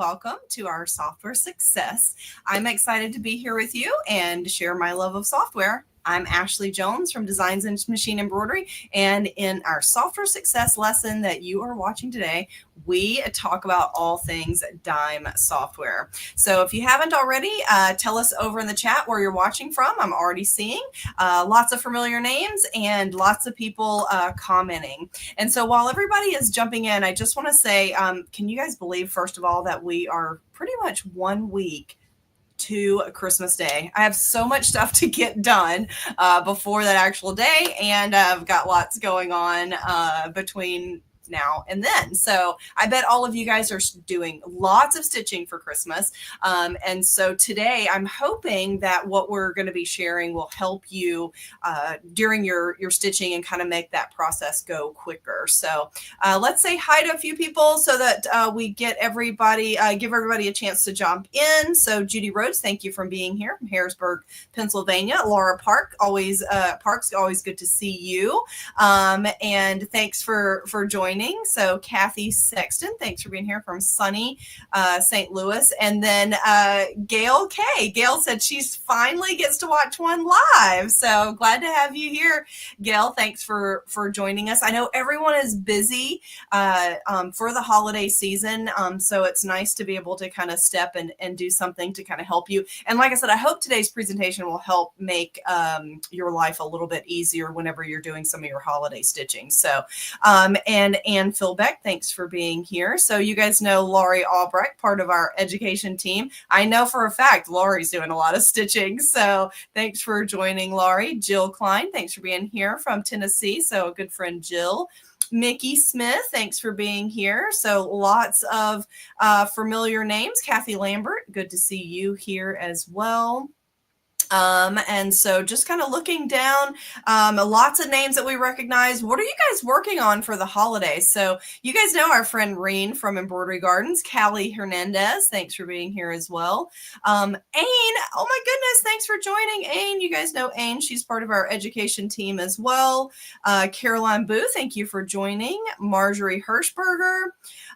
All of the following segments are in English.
welcome to our software success. I'm excited to be here with you and share my love of software. I'm Ashley Jones from Designs and Machine Embroidery, and in our software success lesson that you are watching today, we talk about all things Dime software. So if you haven't already, tell us over in the chat where you're watching from. I'm already seeing lots of familiar names and lots of people commenting. And so while everybody is jumping in, I just want to say, can you guys believe, first of all, that we are pretty much 1 week to Christmas Day? I have so much stuff to get done before that actual day, and I've got lots going on between now and then. So I bet all of you guys are doing lots of stitching for Christmas. And so today I'm hoping that what we're going to be sharing will help you during your stitching and kind of make that process go quicker. So let's say hi to a few people so that we get everybody, give everybody a chance to jump in. So Judy Rhodes, thank you for being here from Harrisburg, Pennsylvania. Laura Parks, always good to see you. And thanks for joining. So Kathy Sexton, thanks for being here from sunny St. Louis. And then Gail K. Gail said she's finally gets to watch one live. So glad to have you here, Gail. Thanks for joining us. I know everyone is busy for the holiday season. So it's nice to be able to kind of step and do something to kind of help you. And like I said, I hope today's presentation will help make your life a little bit easier whenever you're doing some of your holiday stitching. So, and Ann Philbeck, thanks for being here. So you guys know Laurie Albrecht, part of our education team. I know for a fact Laurie's doing a lot of stitching. So thanks for joining, Laurie. Jill Klein, thanks for being here from Tennessee. So a good friend, Jill. Mickey Smith, thanks for being here. So lots of familiar names. Kathy Lambert, good to see you here as well. And so just kind of looking down, lots of names that we recognize. What are you guys working on for the holidays? So you guys know our friend Reen from Embroidery Gardens, Callie Hernandez. Thanks for being here as well. Ain, oh my goodness, thanks for joining, Ain. You guys know Ain. She's part of our education team as well. Caroline Booth, thank you for joining. Marjorie Hirschberger.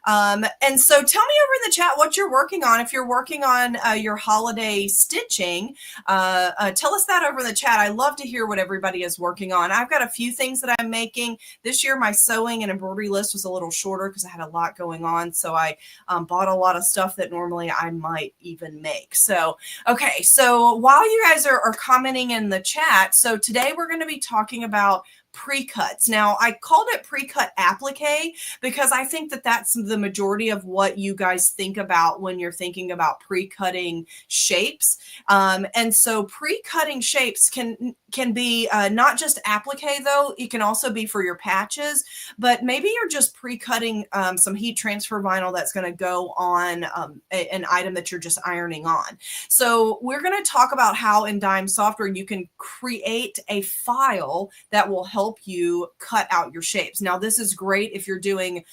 And so tell me over in the chat what you're working on. If you're working on your holiday stitching, tell us that over in the chat. I love to hear what everybody is working on. I've got a few things that I'm making. This year, my sewing and embroidery list was a little shorter because I had a lot going on. So I bought a lot of stuff that normally I might even make. So, okay. So while you guys are commenting in the chat, so today we're going to be talking about pre-cuts. Now, I called it pre-cut applique because I think that that's the majority of what you guys think about when you're thinking about pre-cutting shapes. And so pre-cutting shapes can be not just applique, though. It can also be for your patches, but maybe you're just pre-cutting some heat transfer vinyl that's going to go on an item that you're just ironing on. So we're going to talk about how in Dime software you can create a file that will help you cut out your shapes. Now, this is great if you're doing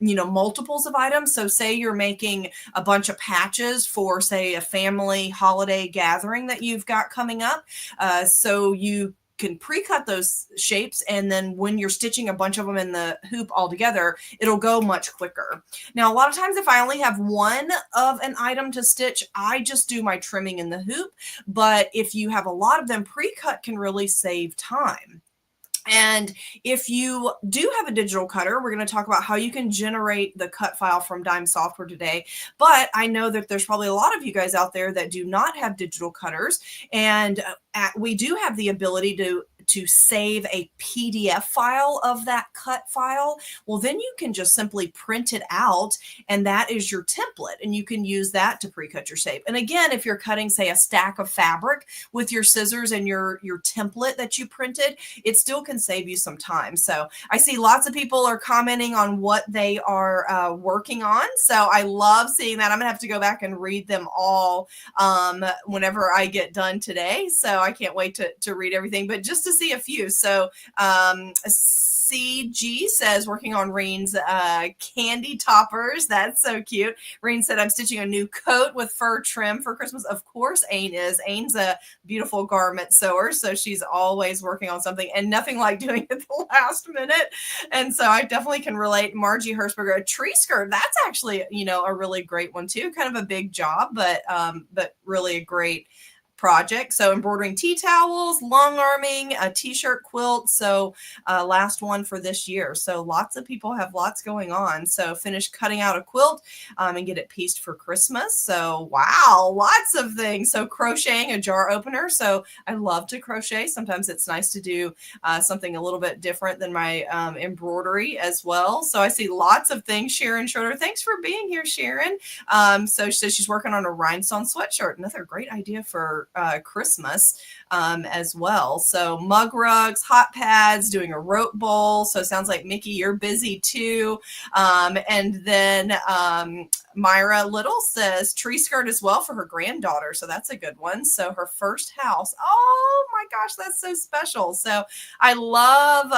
multiples of items. So say you're making a bunch of patches for, say, a family holiday gathering that you've got coming up. So you can pre-cut those shapes, and then when you're stitching a bunch of them in the hoop all together, it'll go much quicker. Now, a lot of times if I only have one of an item to stitch, I just do my trimming in the hoop. But if you have a lot of them, pre-cut can really save time. And if you do have a digital cutter, we're going to talk about how you can generate the cut file from Dime software today. But I know that there's probably a lot of you guys out there that do not have digital cutters. And we do have the ability to save a PDF file of that cut file. Well, then you can just simply print it out, and that is your template, and you can use that to pre-cut your shape. And again, if you're cutting, say, a stack of fabric with your scissors and your template that you printed, it still can save you some time. So I see lots of people are commenting on what they are working on. So I love seeing that. I'm gonna have to go back and read them all whenever I get done today. So I can't wait to read everything, but just to see a few. So CG says, working on Reen's candy toppers. That's so cute. Reen said, I'm stitching a new coat with fur trim for Christmas. Of course, Ain is. Ain's a beautiful garment sewer, so she's always working on something, and nothing like doing it the last minute. And so I definitely can relate. Margie Hershberger, a tree skirt. That's actually, you know, a really great one too. Kind of a big job, but really a great project. So embroidering tea towels, long arming, a t-shirt quilt. So last one for this year. So lots of people have lots going on. So finished cutting out a quilt and get it pieced for Christmas. So wow, lots of things. So crocheting a jar opener. So I love to crochet. Sometimes it's nice to do something a little bit different than my embroidery as well. So I see lots of things. Sharon Schroeder, thanks for being here, Sharon. So she says she's working on a rhinestone sweatshirt. Another great idea for Christmas as well. So mug rugs, hot pads, doing a rope bowl. So it sounds like Mickey, you're busy too. And then Myra Little says tree skirt as well for her granddaughter. So that's a good one. So her first house. Oh my gosh, that's so special. So I love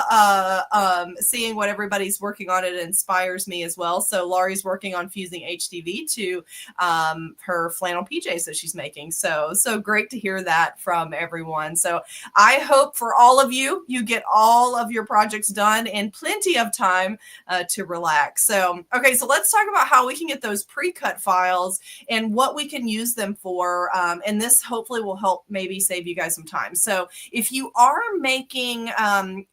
seeing what everybody's working on. It inspires me as well. So Laurie's working on fusing HTV to her flannel PJs that she's making. So great to hear that from everyone. So I hope for all of you, you get all of your projects done in plenty of time to relax. So, okay, so let's talk about how we can get those pre-cut files and what we can use them for. And this hopefully will help maybe save you guys some time. So if you are making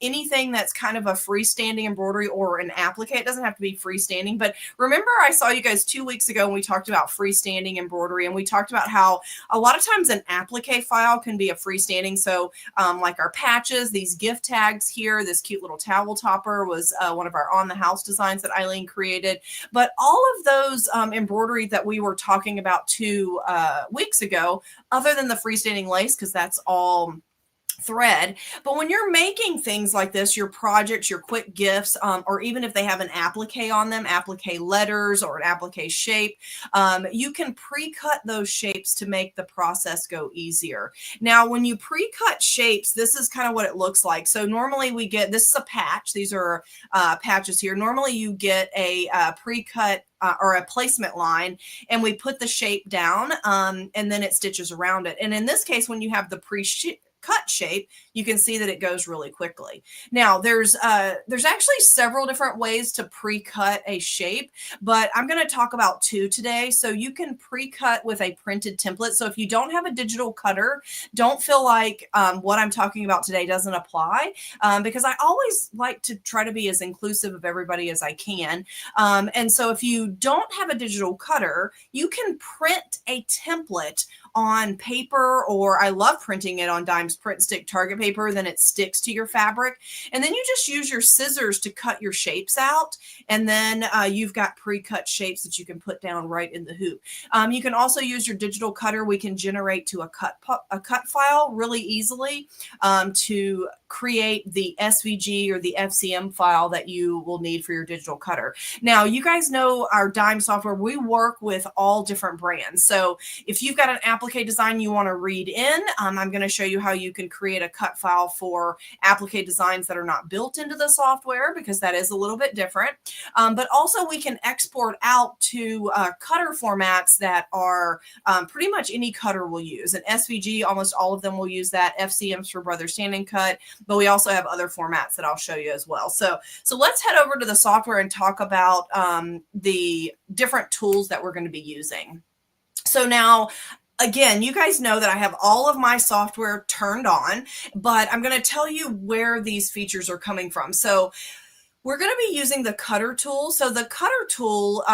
anything that's kind of a freestanding embroidery or an applique, it doesn't have to be freestanding, but remember I saw you guys 2 weeks ago when we talked about freestanding embroidery, and we talked about how a lot of times an applique file can be a freestanding. So like our patches, these gift tags here, this cute little towel topper was one of our on the house designs that Eileen created. But all of those embroidery that we were talking about 2 weeks ago, other than the freestanding lace, because that's all thread. But when you're making things like this, your projects, your quick gifts, or even if they have an applique on them, applique letters or an applique shape, you can pre-cut those shapes to make the process go easier. Now, when you pre-cut shapes, this is kind of what it looks like. So normally we get, this is a patch. These are patches here. Normally you get a pre-cut or a placement line, and we put the shape down and then it stitches around it. And in this case, when you have the cut shape, you can see that it goes really quickly. Now there's actually several different ways to pre-cut a shape, but I'm going to talk about 2 today. So you can pre-cut with a printed template. So if you don't have a digital cutter, don't feel like what I'm talking about today doesn't apply, because I always like to try to be as inclusive of everybody as I can. And so if you don't have a digital cutter, you can print a template on paper, or I love printing it on Dime's Print Stick Target paper, then it sticks to your fabric. And then you just use your scissors to cut your shapes out. And then you've got pre-cut shapes that you can put down right in the hoop. You can also use your digital cutter. We can generate to a cut file really easily to create the SVG or the FCM file that you will need for your digital cutter. Now, you guys know our Dime software, we work with all different brands. So if you've got an applique design you want to read in, I'm going to show you how you can create a cut file for applique designs that are not built into the software, because that is a little bit different. But also we can export out to cutter formats that are pretty much any cutter will use. An SVG, almost all of them will use that. FCM's for Brother Standing Cut, but we also have other formats that I'll show you as well. So let's head over to the software and talk about the different tools that we're going to be using. So now, again, you guys know that I have all of my software turned on, but I'm going to tell you where these features are coming from. So we're going to be using the cutter tool. So the cutter tool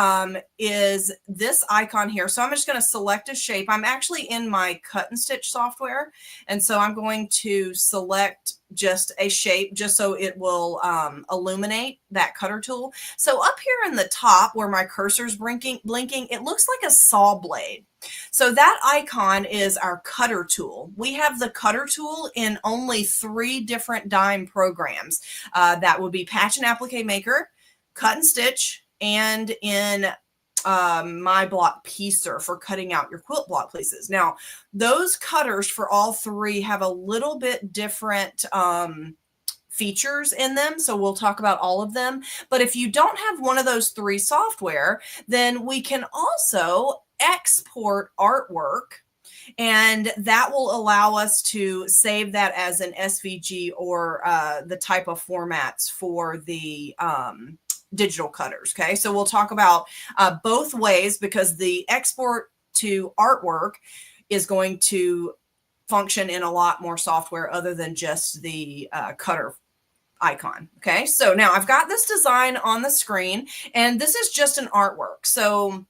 is this icon here. So I'm just going to select a shape. I'm actually in my cut and stitch software. And so I'm going to select just a shape just so it will illuminate that cutter tool. So up here in the top where my cursor is blinking, it looks like a saw blade. So that icon is our cutter tool. We have the cutter tool in only 3 different Dime programs. That would be Patch and Applique Maker, Cut and Stitch, and in My Block Piecer for cutting out your quilt block pieces. Now, those cutters for all 3 have a little bit different features in them. So we'll talk about all of them. But if you don't have one of those 3 software, then we can also export artwork, and that will allow us to save that as an SVG or the type of formats for the digital cutters. Okay, so we'll talk about both ways, because the export to artwork is going to function in a lot more software other than just the cutter icon. Okay, so now I've got this design on the screen, and this is just an artwork. So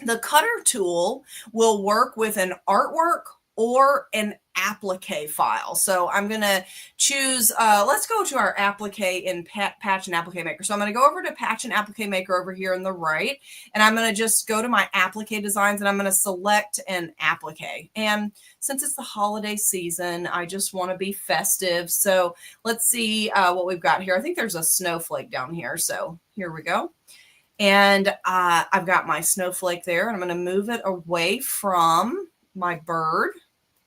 the cutter tool will work with an artwork or an applique file. So I'm going to choose, let's go to our applique in Patch and Applique Maker. So I'm going to go over to Patch and Applique Maker over here on the right, and I'm going to just go to my applique designs, and I'm going to select an applique. And since it's the holiday season, I just want to be festive. So let's see what we've got here. I think there's a snowflake down here. So here we go. And I've got my snowflake there, and I'm going to move it away from my bird,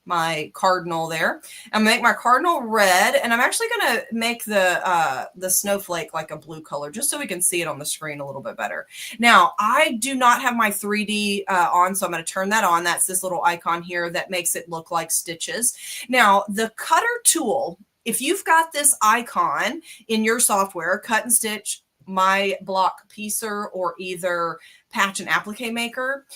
my cardinal there. I'm going to make my cardinal red, and I'm actually going to make the snowflake like a blue color, just so we can see it on the screen a little bit better. Now, I do not have my 3D on, so I'm going to turn that on. That's this little icon here that makes it look like stitches. Now, the cutter tool, if you've got this icon in your software, Cut and Stitch, My Block Piecer, or either Patch and Applique Maker,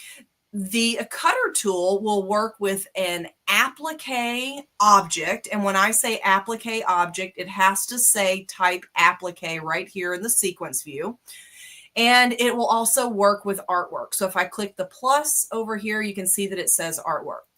the cutter tool will work with an applique object. And when I say applique object, it has to say type applique right here in the sequence view. And it will also work with artwork. So if I click the plus over here, you can see that it says artwork.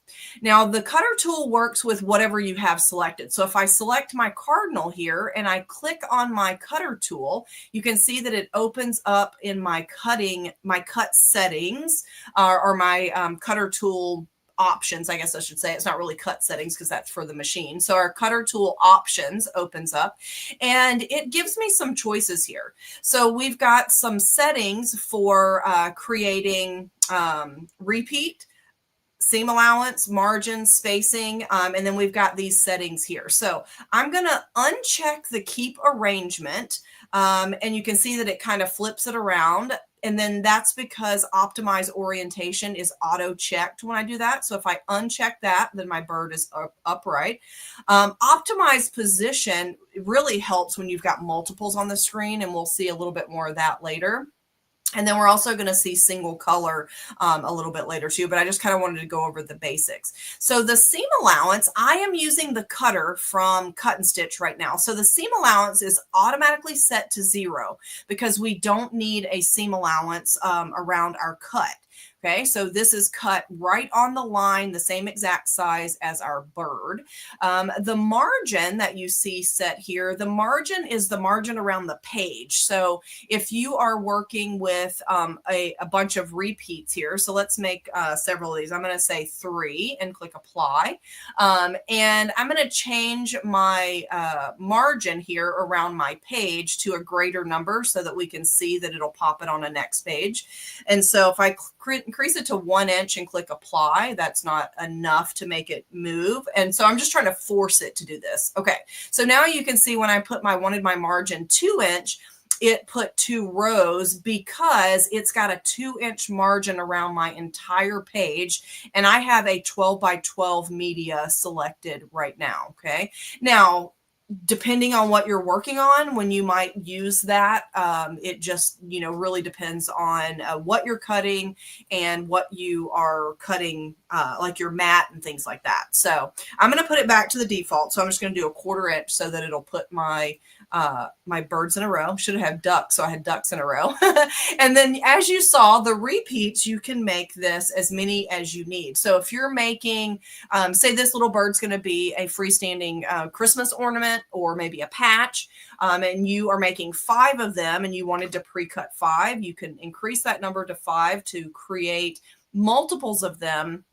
Now, the cutter tool works with whatever you have selected. So if I select my cardinal here and I click on my cutter tool, you can see that it opens up in my cut settings, or my cutter tool options, I guess I should say. It's not really cut settings because that's for the machine. So our cutter tool options opens up, and it gives me some choices here. So we've got some settings for creating repeat, seam allowance, margin, spacing, and then we've got these settings here. So I'm going to uncheck the keep arrangement, and you can see that it kind of flips it around. And then that's because optimize orientation is auto checked when I do that. So if I uncheck that, then my bird is upright. Optimize position really helps when you've got multiples on the screen, and we'll see a little bit more of that later. And then we're also going to see single color a little bit later too, but I just kind of wanted to go over the basics. So the seam allowance, I am using the cutter from Cut and Stitch right now. So the seam allowance is automatically set to 0 because we don't need a seam allowance around our cut. Okay, so this is cut right on the line, the same exact size as our bird. The margin that you see set here, the margin is the margin around the page. So if you are working with a bunch of repeats here, so let's make several of these. I'm going to say 3 and click apply. And I'm going to change my margin here around my page to a greater number so that we can see that it'll pop it on a next page. And so if I increase it to 1 inch and click apply, that's not enough to make it move. And so I'm just trying to force it to do this. Okay, so now you can see when I wanted my margin 2 inch, it put 2 rows because it's got a 2-inch margin around my entire page. And I have a 12 by 12 media selected right now. Okay, now, depending on what you're working on, when you might use that, it just, really depends on what you're cutting and what you are cutting, like your mat and things like that. So I'm going to put it back to the default. So I'm just going to do a 1/4 inch so that it'll put my my birds in a row. Should have had ducks, so I had ducks in a row. And then as you saw, the repeats, you can make this as many as you need. So if you're making, say this little bird's going to be a freestanding Christmas ornament or maybe a patch, and you are making 5 of them and you wanted to pre-cut 5, you can increase that number to 5 to create multiples of them,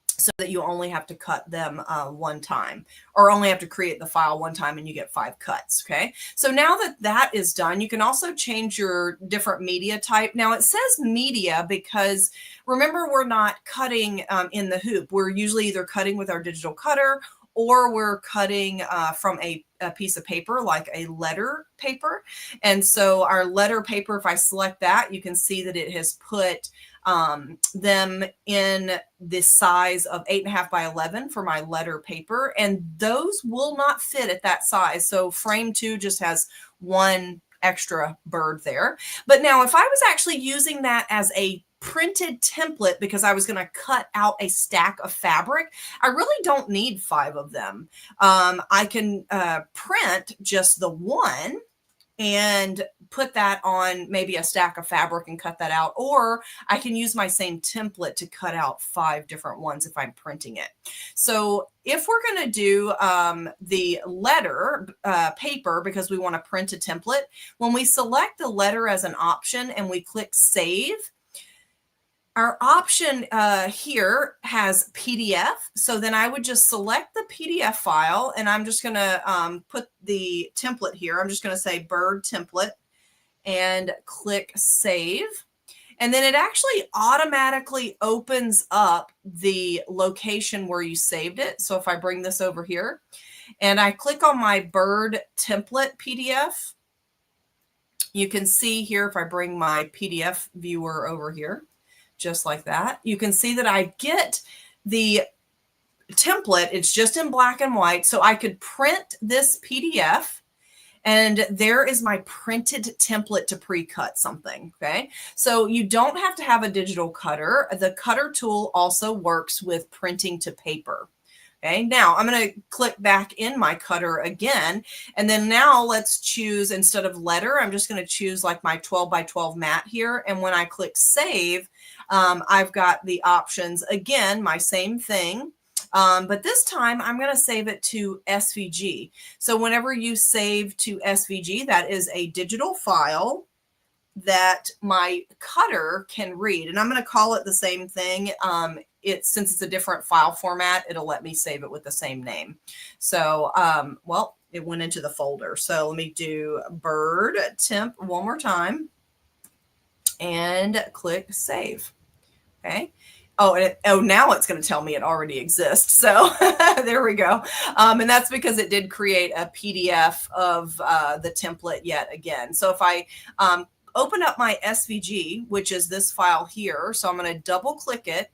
so that you only have to cut them one time, or only have to create the file one time and you get 5 cuts. Okay, so now that that is done, you can also change your different media type. Now it says media because remember, we're not cutting in the hoop. We're usually either cutting with our digital cutter or we're cutting from a a piece of paper like a letter paper. And so our letter paper, if I select that, you can see that it has put them in the size of 8.5 by 11 for my letter paper. And those will not fit at that size. So frame 2 just has one extra bird there. But now if I was actually using that as a printed template because I was going to cut out a stack of fabric, I really don't need 5 of them. I can print just the one and put that on maybe a stack of fabric and cut that out. Or I can use my same template to cut out 5 different ones if I'm printing it. So if we're going to do the letter paper, because we want to print a template, when we select the letter as an option and we click save, our option here has PDF. So then I would just select the PDF file, and I'm just going to put the template here. I'm just going to say bird template and click save. And then it actually automatically opens up the location where you saved it. So if I bring this over here and I click on my bird template PDF, you can see here, if I bring my PDF viewer over here, just like that, you can see that I get the template. It's just in black and white. So I could print this PDF and there is my printed template to pre-cut something. Okay. So you don't have to have a digital cutter. The cutter tool also works with printing to paper. Okay, now I'm going to click back in my cutter again. And then now let's choose, instead of letter, I'm just going to choose like my 12 by 12 mat here. And when I click save, I've got the options again, my same thing. But this time I'm going to save it to SVG. So whenever you save to SVG, that is a digital file that my cutter can read. And I'm going to call it the same thing. Since it's a different file format, it'll let me save it with the same name. So, well, it went into the folder. So let me do bird temp one more time and click save. Okay. Oh, now it's going to tell me it already exists. So there we go. And that's because it did create a PDF of the template yet again. So if I open up my SVG, which is this file here, so I'm going to double click it.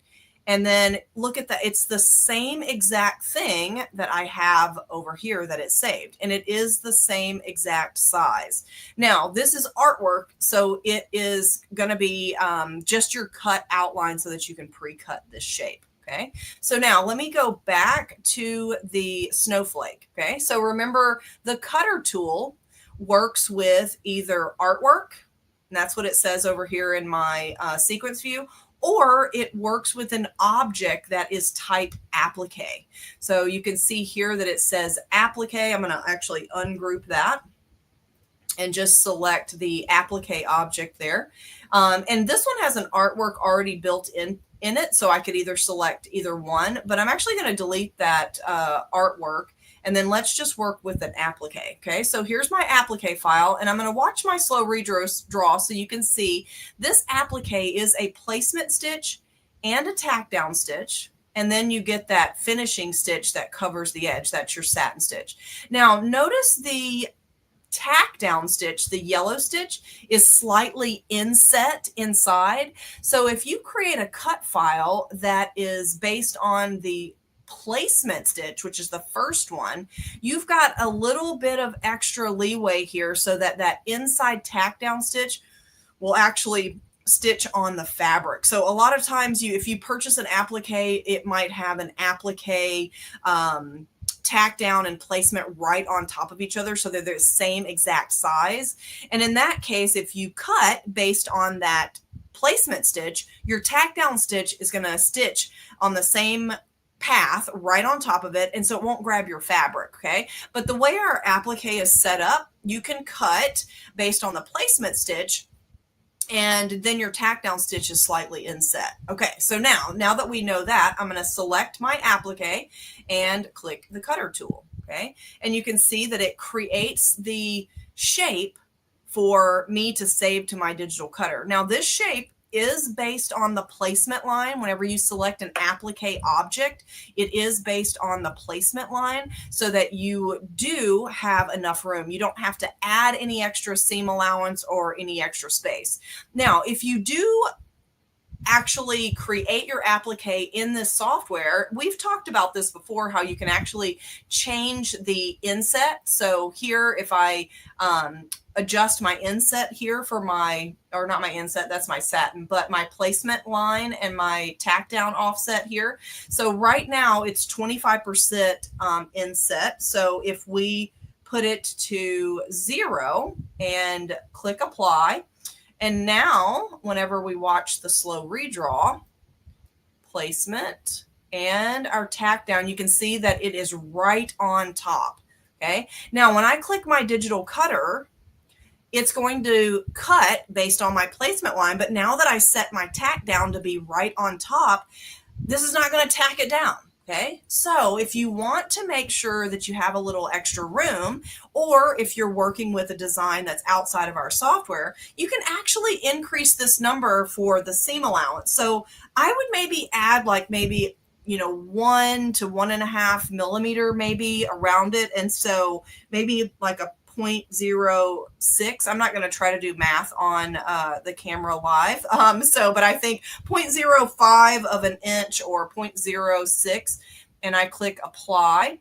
And then look at that. It's the same exact thing that I have over here that it saved. And it is the same exact size. Now, this is artwork, so it is going to be just your cut outline so that you can pre-cut this shape. Okay, so now let me go back to the snowflake. Okay, so remember the cutter tool works with either artwork, and that's what it says over here in my sequence view, or it works with an object that is type applique. So you can see here that it says applique. I'm going to actually ungroup that and just select the applique object there. And this one has an artwork already built in it, so I could either select either one, but I'm actually going to delete that artwork. And then let's just work with an applique. Okay, so here's my applique file, and I'm going to watch my slow redraw so you can see this applique is a placement stitch and a tack down stitch. And then you get that finishing stitch that covers the edge. That's your satin stitch. Now, notice the tack down stitch, the yellow stitch, is slightly inset inside. So if you create a cut file that is based on the placement stitch, which is the first one, you've got a little bit of extra leeway here so that that inside tack down stitch will actually stitch on the fabric. So a lot of times if you purchase an applique, it might have an applique tack down and placement right on top of each other so they're the same exact size. And in that case, if you cut based on that placement stitch, your tack down stitch is going to stitch on the same path right on top of it, and so it won't grab your fabric. Okay, but the way our applique is set up, you can cut based on the placement stitch, and then your tack down stitch is slightly inset. Okay, so now that we know that, I'm going to select my applique and click the cutter tool. Okay, and you can see that it creates the shape for me to save to my digital cutter. Now this shape is based on the placement line. Whenever you select an applique object, it is based on the placement line so that you do have enough room. You don't have to add any extra seam allowance or any extra space. Now, if you do actually create your applique in this software, we've talked about this before, how you can actually change the inset. So here, if I adjust my inset here for my, or not my inset, that's my satin, but my placement line and my tack down offset here. So right now it's 25% inset. So if we put it to 0 and click apply, and now, whenever we watch the slow redraw, placement and our tack down, you can see that it is right on top. Okay. Now, when I click my digital cutter, it's going to cut based on my placement line. But now that I set my tack down to be right on top, this is not going to tack it down. Okay, so if you want to make sure that you have a little extra room, or if you're working with a design that's outside of our software, you can actually increase this number for the seam allowance. So I would maybe add like maybe, 1 to 1.5 millimeter maybe around it. And so maybe like a 0.06. I'm not going to try to do math on the camera live. But I think 0.05 of an inch or 0.06, and I click apply.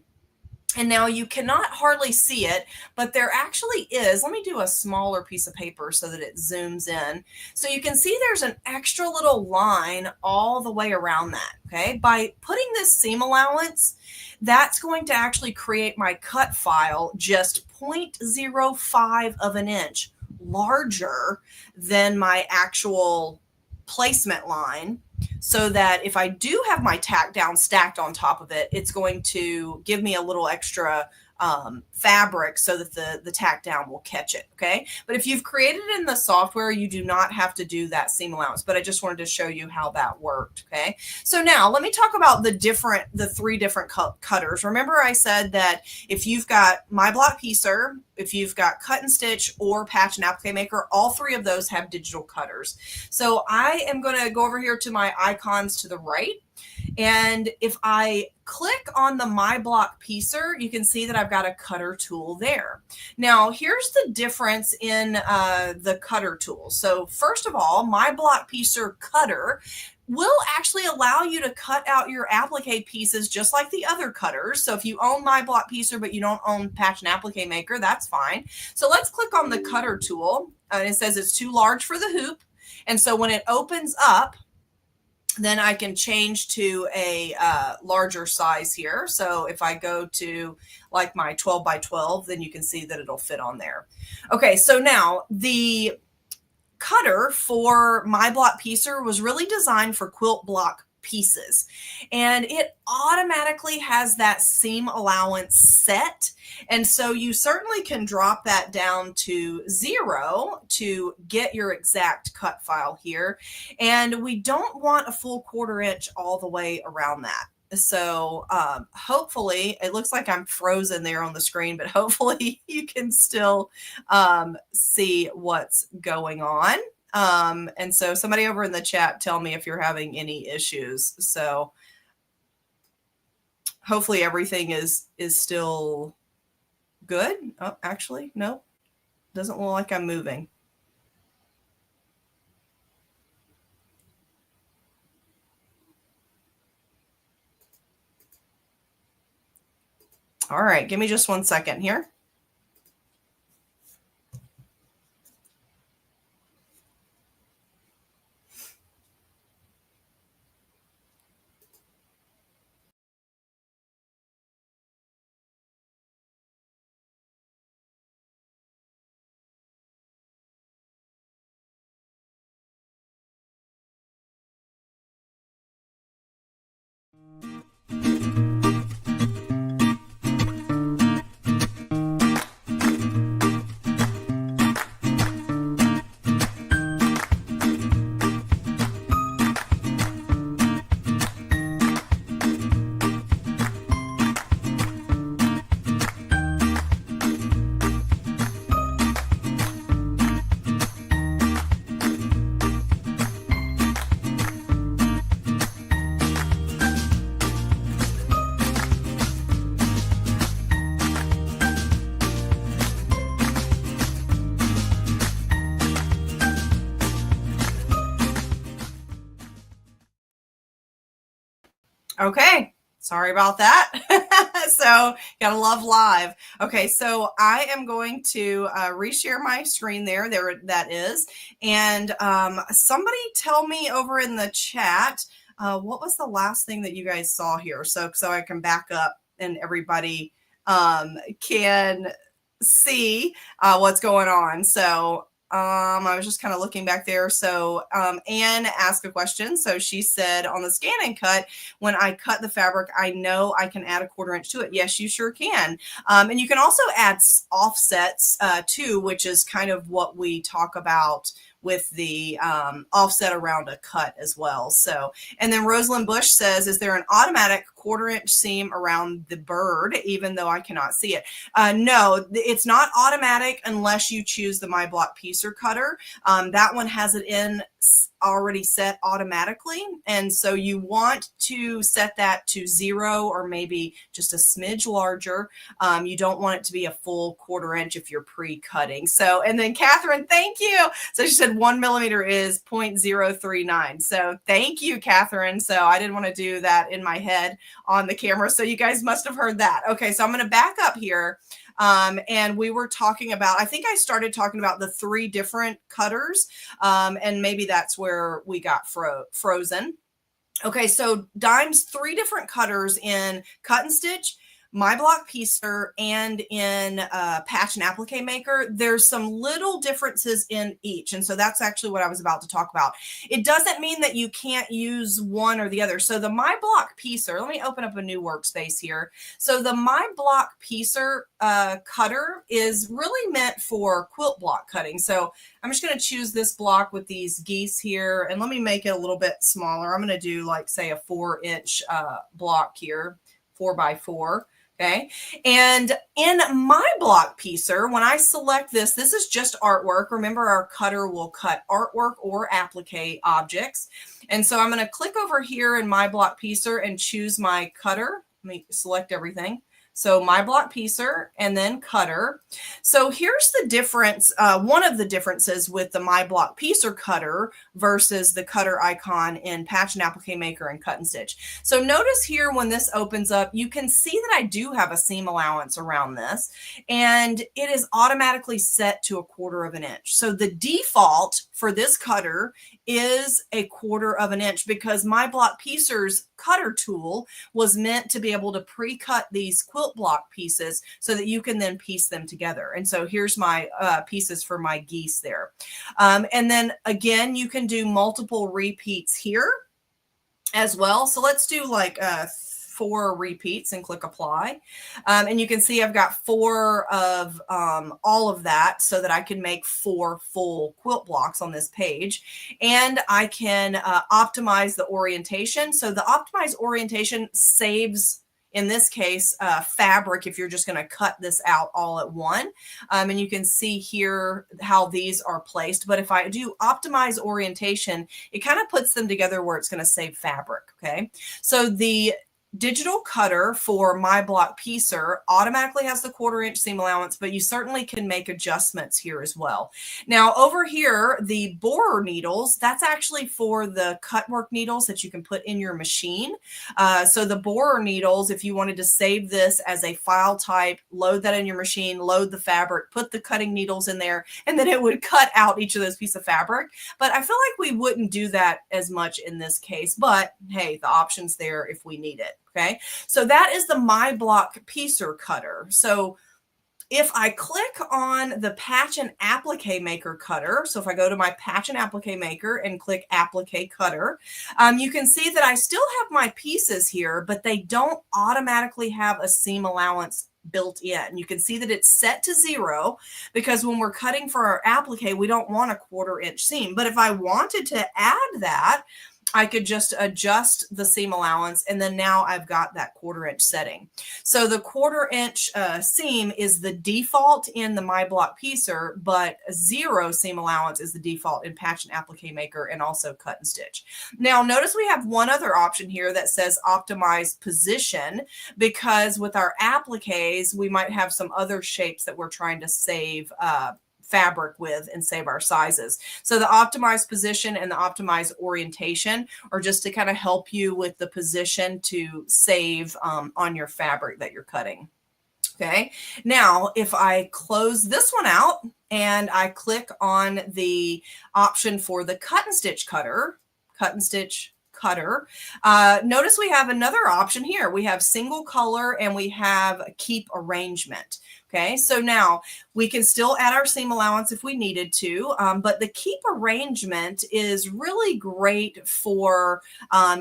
And now you cannot hardly see it, but there actually is. Let me do a smaller piece of paper so that it zooms in. So you can see there's an extra little line all the way around that. Okay. By putting this seam allowance, that's going to actually create my cut file just 0.05 of an inch larger than my actual placement line, so that if I do have my tack down stacked on top of it, it's going to give me a little extra fabric so that the tack down will catch it. Okay. But if you've created it in the software, you do not have to do that seam allowance, but I just wanted to show you how that worked. Okay. So now let me talk about the 3 different cutters. Remember I said that if you've got My Block Piecer, if you've got Cut and Stitch or Patch and Applique Maker, all 3 of those have digital cutters. So I am going to go over here to my icons to the right. And if I click on the My Block Piecer, you can see that I've got a cutter tool there. Now, here's the difference in the cutter tool. So first of all, My Block Piecer cutter will actually allow you to cut out your applique pieces just like the other cutters. So if you own My Block Piecer, but you don't own Patch and Applique Maker, that's fine. So let's click on the cutter tool. And it says it's too large for the hoop. And so when it opens up, then I can change to a larger size here. So if I go to like my 12 by 12, then you can see that it'll fit on there. Okay, so now the cutter for My Block Piecer was really designed for quilt block pieces, and it automatically has that seam allowance set. And so you certainly can drop that down to 0 to get your exact cut file here. And we don't want a full 1/4 inch all the way around that. So hopefully, it looks like I'm frozen there on the screen, but hopefully you can still see what's going on. And so somebody over in the chat, tell me if you're having any issues. So hopefully everything is still good. Oh, actually, no, doesn't look like I'm moving. All right, give me just 1 second here. Okay. Sorry about that. So gotta love live. Okay, so I am going to reshare my screen there. There that is. And somebody tell me over in the chat what was the last thing that you guys saw here, so I can back up and everybody can see what's going on. So I was just kind of looking back there. So Anne asked a question. So she said, on the scan and cut, when I cut the fabric, I know I can add a 1/4 inch to it. Yes, you sure can. And you can also add offsets too, which is kind of what we talk about with the offset around a cut as well. So, and then Rosalind Bush says, is there an automatic 1/4 inch seam around the bird, even though I cannot see it? No, it's not automatic unless you choose the My Block Piecer cutter. That one has it in already set automatically. And so you want to set that to 0 or maybe just a smidge larger. You don't want it to be a full 1/4 inch if you're pre-cutting. So, and then Catherine, thank you. So she said 1 millimeter is 0.039. So thank you, Catherine. So I didn't want to do that in my head on the camera. So you guys must have heard that. Okay, so I'm going to back up here. And we were talking about, I think I started talking about the 3 different cutters, and maybe that's where we got frozen. Okay, so Dime's 3 different cutters in cut and stitch, My Block Piecer, and in Patch and Applique Maker. There's some little differences in each, and so that's actually what I was about to talk about. It doesn't mean that you can't use one or the other. So the My Block Piecer, let me open up a new workspace here. So the My Block Piecer cutter is really meant for quilt block cutting. So I'm just going to choose this block with these geese here, and let me make it a little bit smaller. I'm going to do like, say, a 4-inch block here, 4x4. Okay. And in My Block Piecer, when I select this is just artwork. Remember, our cutter will cut artwork or applique objects. And so I'm going to click over here in My Block Piecer and choose my cutter. Let me select everything. So My Block Piecer and then cutter. So here's the difference. One of the differences with the My Block Piecer cutter versus the cutter icon in Patch and Applique Maker and Cut and Stitch. So notice here when this opens up, you can see that I do have a seam allowance around this, and it is automatically set to 1/4 inch. So the default for this cutter is a 1/4 inch because My Block Piecer's cutter tool was meant to be able to pre-cut these quilt block pieces so that you can then piece them together. And so here's my pieces for my geese there. And then again, you can do multiple repeats here as well. So let's do like 4 repeats and click apply. And you can see I've got 4 of all of that so that I can make 4 full quilt blocks on this page. And I can optimize the orientation. So the optimized orientation saves, in this case, fabric if you're just going to cut this out all at one. And you can see here how these are placed. But if I do optimize orientation, it kind of puts them together where it's going to save fabric. Okay. So the digital cutter for My Block Piecer automatically has the 1/4 inch seam allowance, but you certainly can make adjustments here as well. Now over here, the borer needles, that's actually for the cut work needles that you can put in your machine. So the borer needles, if you wanted to save this as a file type, load that in your machine, load the fabric, put the cutting needles in there, and then it would cut out each of those pieces of fabric. But I feel like we wouldn't do that as much in this case, but hey, the option's there if we need it. Okay, so that is the My Block Piecer cutter. So if I click on the Patch and Applique Maker cutter, so if I go to my Patch and Applique Maker and click Applique Cutter, you can see that I still have my pieces here, but they don't automatically have a seam allowance built in. You can see that it's set to 0 because when we're cutting for our applique, we don't want a 1/4 inch seam. But if I wanted to add that, I could just adjust the seam allowance, and then now I've got that 1/4 inch setting. So the 1/4 inch seam is the default in the My Block Piecer, but 0 seam allowance is the default in Patch and Applique Maker and also Cut and Stitch. Now notice we have one other option here that says optimize position, because with our appliques, we might have some other shapes that we're trying to save fabric with and save our sizes. So the optimized position and the optimized orientation are just to kind of help you with the position to save on your fabric that you're cutting. Okay, now if I close this one out and I click on the option for the cut and stitch cutter, notice we have another option here. We have single color and we have keep arrangement. Okay, so now we can still add our seam allowance if we needed to, but the keep arrangement is really great for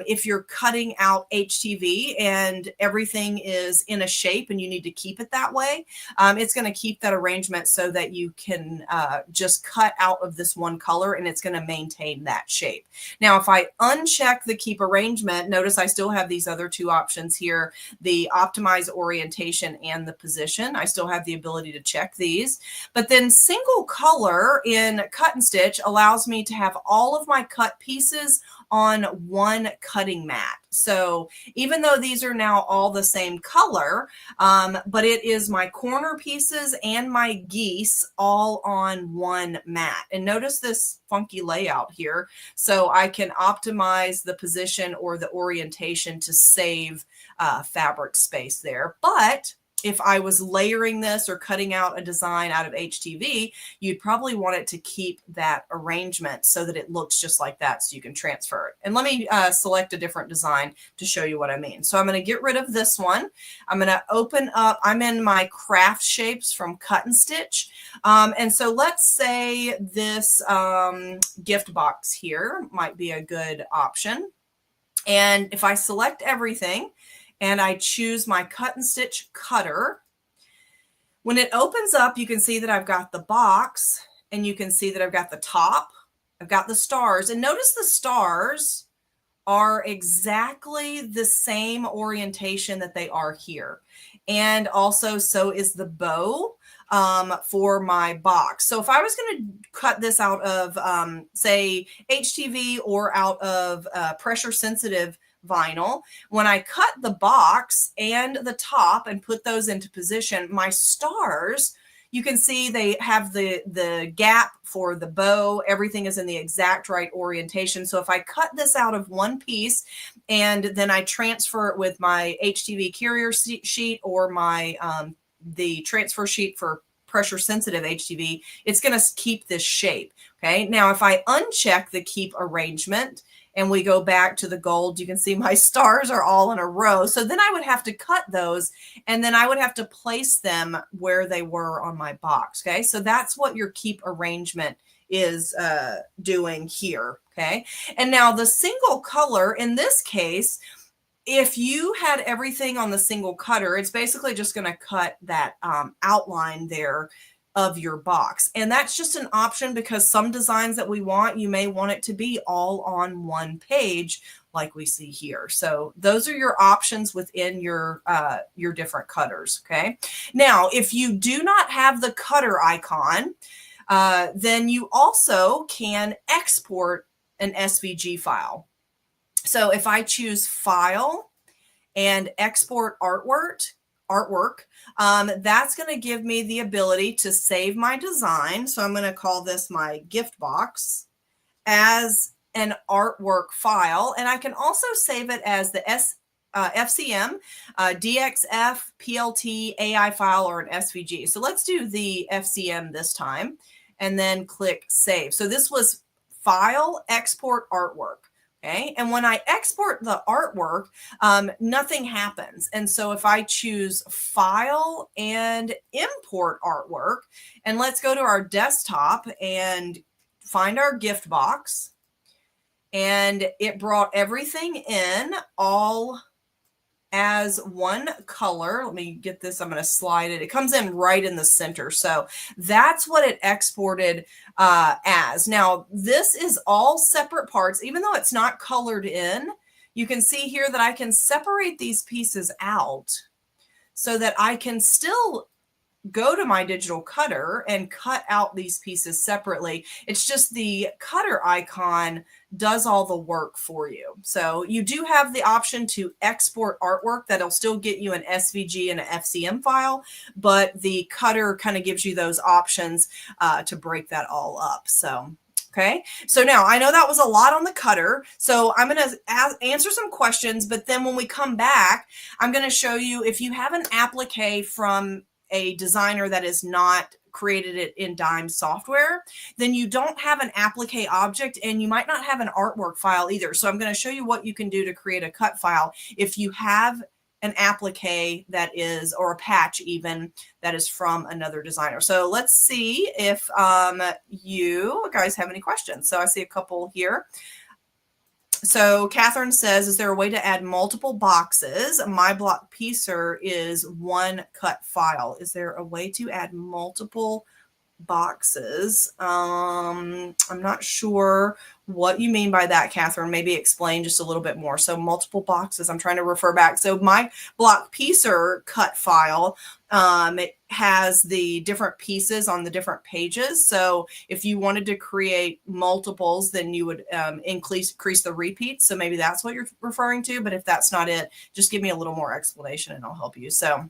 if you're cutting out HTV and everything is in a shape and you need to keep it that way. It's going to keep that arrangement so that you can just cut out of this one color and it's going to maintain that shape. Now, if I uncheck the keep arrangement, notice I still have these other two options here, the optimize orientation and the position. I still have the ability to check these, but then single color in cut and stitch allows me to have all of my cut pieces on one cutting mat. So even though these are now all the same color, but it is my corner pieces and my geese all on one mat. And notice this funky layout here. So I can optimize the position or the orientation to save fabric space there. But if I was layering this or cutting out a design out of HTV, you'd probably want it to keep that arrangement so that it looks just like that so you can transfer it. And let me select a different design to show you what I mean. So I'm going to get rid of this one. I'm going to open up, I'm in my craft shapes from cut and stitch. And so let's say this gift box here might be a good option. And if I select everything, and I choose my cut and stitch cutter, when it opens up, you can see that I've got the box and you can see that I've got the top, I've got the stars, and notice the stars are exactly the same orientation that they are here. And also so is the bow for my box. So if I was going to cut this out of say HTV or out of pressure sensitive vinyl, when I cut the box and the top and put those into position, my stars, you can see they have the gap for the bow. Everything is in the exact right orientation. So if I cut this out of one piece and then I transfer it with my HTV carrier sheet or my the transfer sheet for pressure sensitive HTV, it's going to keep this shape. Okay. Now, if I uncheck the keep arrangement and we go back to the gold, you can see my stars are all in a row. So then I would have to cut those and then I would have to place them where they were on my box. Okay. So that's what your keep arrangement is doing here. Okay. And now the single color in this case, if you had everything on the single cutter, it's basically just going to cut that outline there of your box. And that's just an option because some designs that we want, you may want it to be all on one page like we see here. So those are your options within your different cutters. Okay. Now, if you do not have the cutter icon, then you also can export an SVG file. So if I choose File and Export Artwork, that's going to give me the ability to save my design. So I'm going to call this my gift box as an artwork file. And I can also save it as the FCM, DXF, PLT, AI file, or an SVG. So let's do the FCM this time and then click Save. So this was File, Export Artwork. Okay. And when I export the artwork, nothing happens. And so if I choose File and Import Artwork, and let's go to our desktop and find our gift box, and it brought everything in all as one color. Let me get this. I'm going to slide it. It comes in right in the center. So that's what it exported as. Now, this is all separate parts. Even though it's not colored in, you can see here that I can separate these pieces out so that I can still go to my digital cutter and cut out these pieces separately. It's just the cutter icon does all the work for you. So you do have the option to export artwork that'll still get you an SVG and an FCM file, but the cutter kind of gives you those options to break that all up. So okay, so now I know that was a lot on the cutter, so I'm going to answer some questions, but then when we come back, I'm going to show you if you have an applique from a designer that is not created it in Dime software, then you don't have an applique object and you might not have an artwork file either. So I'm going to show you what you can do to create a cut file if you have an applique that is, or a patch even, that is from another designer. So let's see if you guys have any questions. So I see a couple here. So Catherine says, is there a way to add multiple boxes? My block piecer is one cut file. Is there a way to add multiple boxes? I'm not sure what you mean by that, Catherine. Maybe explain just a little bit more. So multiple boxes, I'm trying to refer back. So my block piecer cut file, it has the different pieces on the different pages. So if you wanted to create multiples, then you would increase the repeats. So maybe that's what you're referring to. But if that's not it, just give me a little more explanation and I'll help you. So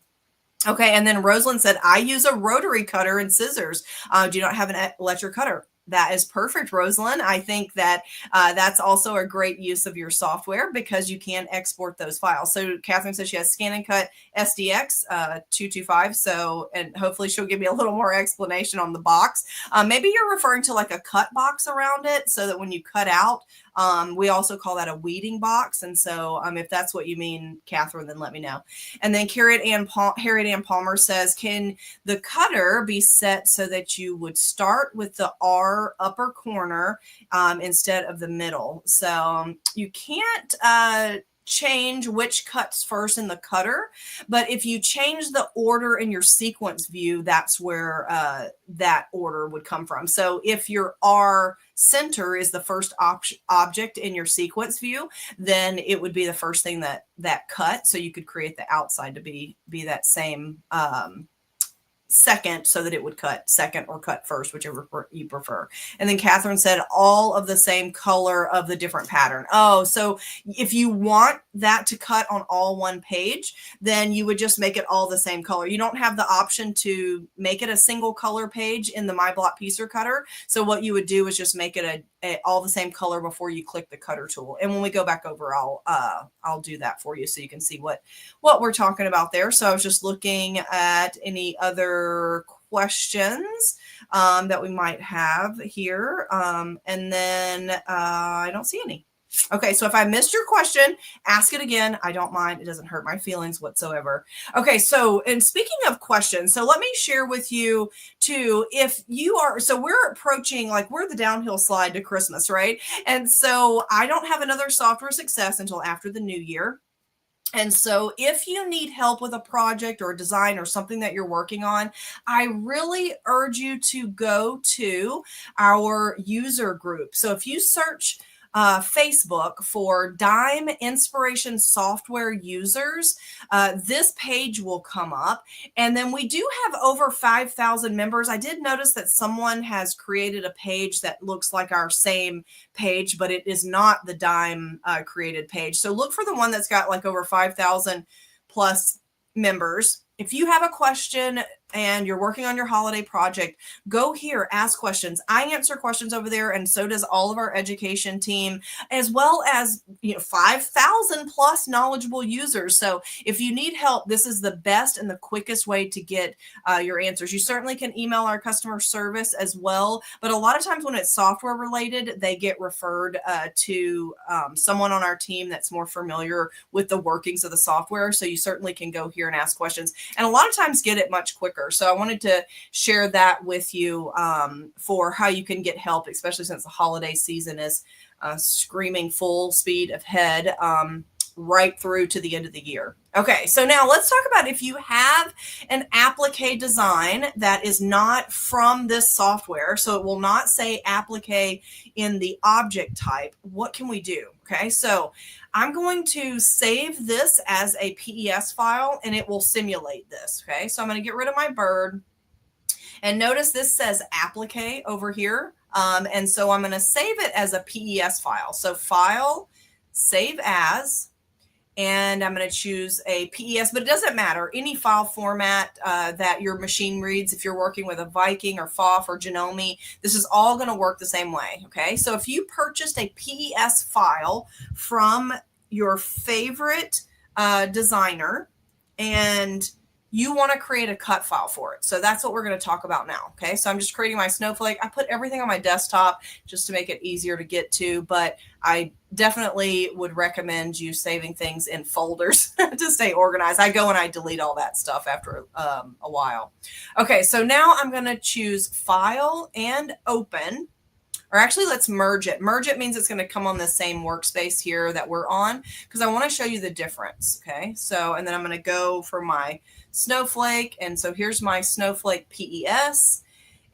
okay, and then Rosalind said, I use a rotary cutter and scissors. Do you not have an electric cutter? That is perfect, Rosalind. I think that that's also a great use of your software because you can export those files. So Catherine says she has Scan and Cut SDX 225. So, and hopefully she'll give me a little more explanation on the box. Maybe you're referring to like a cut box around it so that when you cut out, we also call that a weeding box. And so if that's what you mean, Catherine, then let me know. And then Harriet Ann Palmer says, can the cutter be set so that you would start with the R upper corner instead of the middle? So you can't change which cuts first in the cutter, but if you change the order in your sequence view, that's where that order would come from. So if your R center is the first object in your sequence view, then it would be the first thing that cut. So you could create the outside to be that same second, so that it would cut second or cut first, whichever you prefer. And then Catherine said all of the same color of the different pattern. Oh, so if you want that to cut on all one page, then you would just make it all the same color. You don't have the option to make it a single color page in the My Block Piecer cutter. So what you would do is just make it all the same color before you click the cutter tool. And when we go back over, I'll do that for you so you can see what we're talking about there. So I was just looking at any other questions that we might have here. And then I don't see any. Okay, so if I missed your question, ask it again. I don't mind. It doesn't hurt my feelings whatsoever. Okay, so and speaking of questions, so let me share with you too, if you are, so we're approaching, like we're the downhill slide to Christmas, right? And so I don't have another software success until after the new year. And so if you need help with a project or a design or something that you're working on, I really urge you to go to our user group. So if you search Facebook for Dime Inspiration Software Users, this page will come up. And then we do have over 5,000 members. I did notice that someone has created a page that looks like our same page, but it is not the Dime created page. So look for the one that's got like over 5,000 plus members. If you have a question and you're working on your holiday project, go here, ask questions. I answer questions over there, and so does all of our education team, as well as 5,000 plus knowledgeable users. So if you need help, this is the best and the quickest way to get your answers. You certainly can email our customer service as well, but a lot of times when it's software related, they get referred to someone on our team that's more familiar with the workings of the software. So you certainly can go here and ask questions, and a lot of times get it much quicker. So I wanted to share that with you for how you can get help, especially since the holiday season is screaming full speed ahead. right through to the end of the year. Okay, so now let's talk about if you have an applique design that is not from this software, so it will not say applique in the object type, what can we do? Okay, so I'm going to save this as a PES file and it will simulate this. Okay, so I'm going to get rid of my bird. And notice this says applique over here. And so I'm going to save it as a PES file. So file, save as, and I'm going to choose a PES, but it doesn't matter. Any file format that your machine reads, if you're working with a Viking or FOF or Genome, this is all going to work the same way. Okay, so if you purchased a PES file from your favorite designer and you want to create a cut file for it. So that's what we're going to talk about now. Okay, so I'm just creating my snowflake. I put everything on my desktop just to make it easier to get to, but I definitely would recommend you saving things in folders to stay organized. I go and I delete all that stuff after a while. Okay, so now I'm going to choose File and Open. Or actually, let's merge it. Merge it means it's going to come on the same workspace here that we're on, because I want to show you the difference. Okay, so, and then I'm going to go for my snowflake. And so here's my snowflake PES.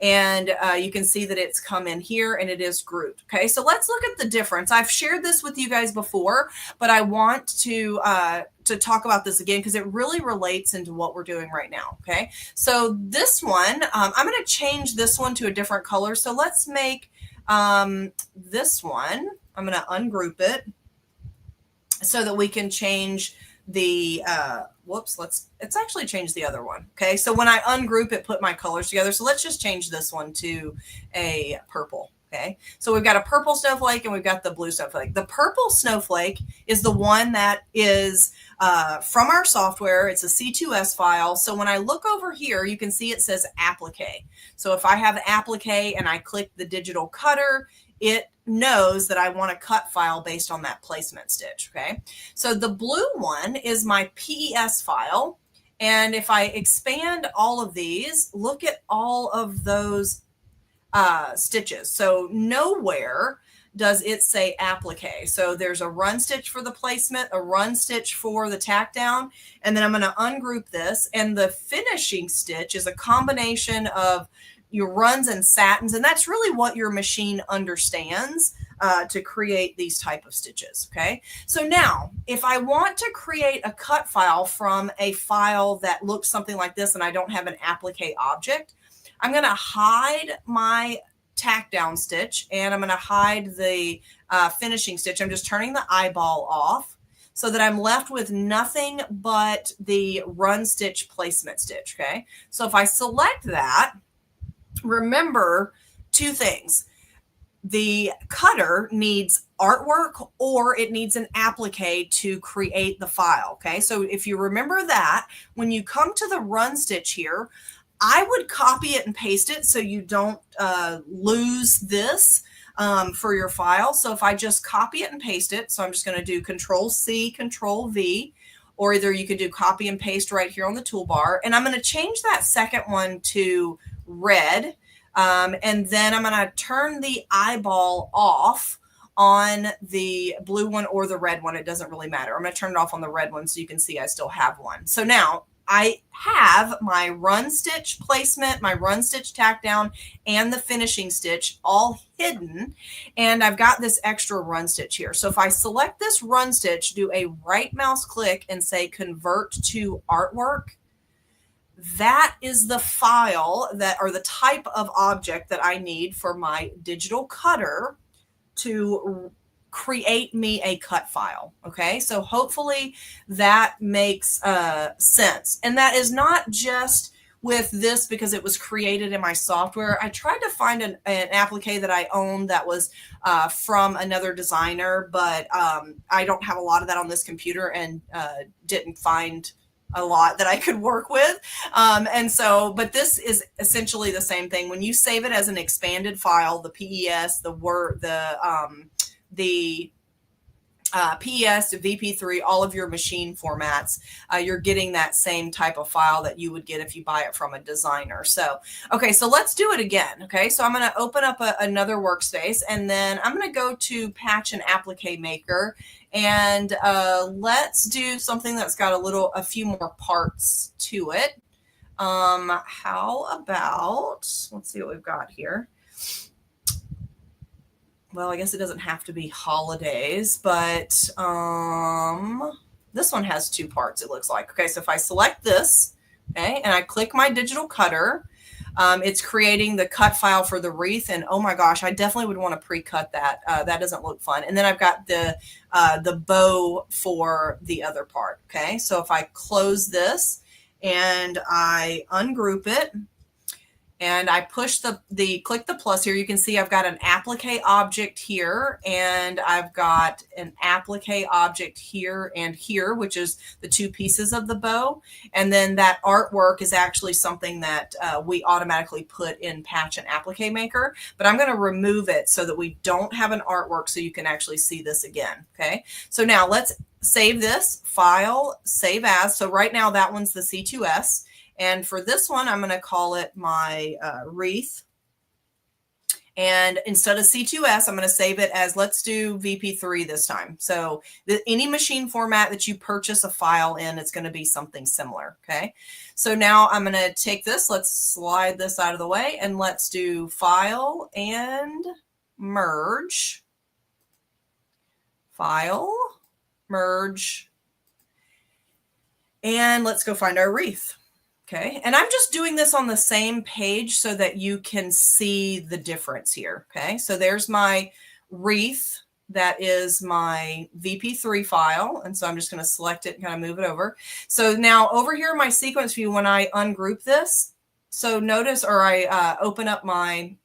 And you can see that it's come in here and it is grouped. Okay, so let's look at the difference. I've shared this with you guys before, but I want to talk about this again because it really relates into what we're doing right now. Okay, so this one, I'm going to change this one to a different color. So let's make this one, I'm going to ungroup it so that we can change the, let's actually change the other one. Okay, so when I ungroup it, put my colors together. So let's just change this one to a purple. Okay, so we've got a purple snowflake and we've got the blue snowflake. The purple snowflake is the one that is from our software. It's a C2S file. So when I look over here, you can see it says applique. So if I have applique and I click the digital cutter, it knows that I want a cut file based on that placement stitch. Okay, so the blue one is my PES file. And if I expand all of these, look at all of those stitches. So nowhere does it say applique. So there's a run stitch for the placement, a run stitch for the tack down, and then I'm going to ungroup this. And the finishing stitch is a combination of your runs and satins, and that's really what your machine understands to create these type of stitches. Okay, so now if I want to create a cut file from a file that looks something like this and I don't have an applique object, I'm going to hide my tack down stitch and I'm going to hide the finishing stitch. I'm just turning the eyeball off so that I'm left with nothing but the run stitch placement stitch. Okay, so if I select that, remember two things. The cutter needs artwork or it needs an applique to create the file. Okay, so if you remember that, when you come to the run stitch here, I would copy it and paste it so you don't lose this for your file. So if I just copy it and paste it, so I'm just going to do Control C, Control V, or either you could do copy and paste right here on the toolbar. And I'm going to change that second one to red. And then I'm going to turn the eyeball off on the blue one or the red one. It doesn't really matter. I'm going to turn it off on the red one so you can see I still have one. So now I have my run stitch placement, my run stitch tack down, and the finishing stitch all hidden. And I've got this extra run stitch here. So if I select this run stitch, do a right mouse click and say convert to artwork, that is the file that, or the type of object that I need for my digital cutter to create me a cut file. Okay, so hopefully that makes sense. And that is not just with this because it was created in my software. I tried to find an applique that I own that was from another designer, but I don't have a lot of that on this computer and didn't find a lot that I could work with. And so, but this is essentially the same thing. When you save it as an expanded file, the PES, the Word, the PES to VP3, all of your machine formats, you're getting that same type of file that you would get if you buy it from a designer. So, okay, so let's do it again. Okay, so I'm going to open up another workspace, and then I'm going to go to Patch and Appliqué Maker, and let's do something that's got a few more parts to it. How about, let's see what we've got here. Well, I guess it doesn't have to be holidays, but this one has two parts, it looks like. Okay, so if I select this, okay, and I click my digital cutter, it's creating the cut file for the wreath. And oh my gosh, I definitely would want to pre-cut that. That doesn't look fun. And then I've got the bow for the other part. Okay, so if I close this and I ungroup it, and I push click the plus here, you can see I've got an applique object here, and I've got an applique object here and here, which is the two pieces of the bow. And then that artwork is actually something that we automatically put in Patch and Applique Maker, but I'm going to remove it so that we don't have an artwork so you can actually see this again. Okay, so now let's save this file, save as. So right now that one's the C2S. And for this one, I'm going to call it my wreath. And instead of C2S, I'm going to save it as, let's do VP3 this time. So any machine format that you purchase a file in, it's going to be something similar. Okay. So now I'm going to take this. Let's slide this out of the way, and let's do File and Merge. File, Merge. And let's go find our wreath. Okay, and I'm just doing this on the same page so that you can see the difference here. Okay, so there's my wreath. That is my VP3 file. And so I'm just going to select it and kind of move it over. So now over here in my sequence view, when I ungroup this, so notice, or I open up my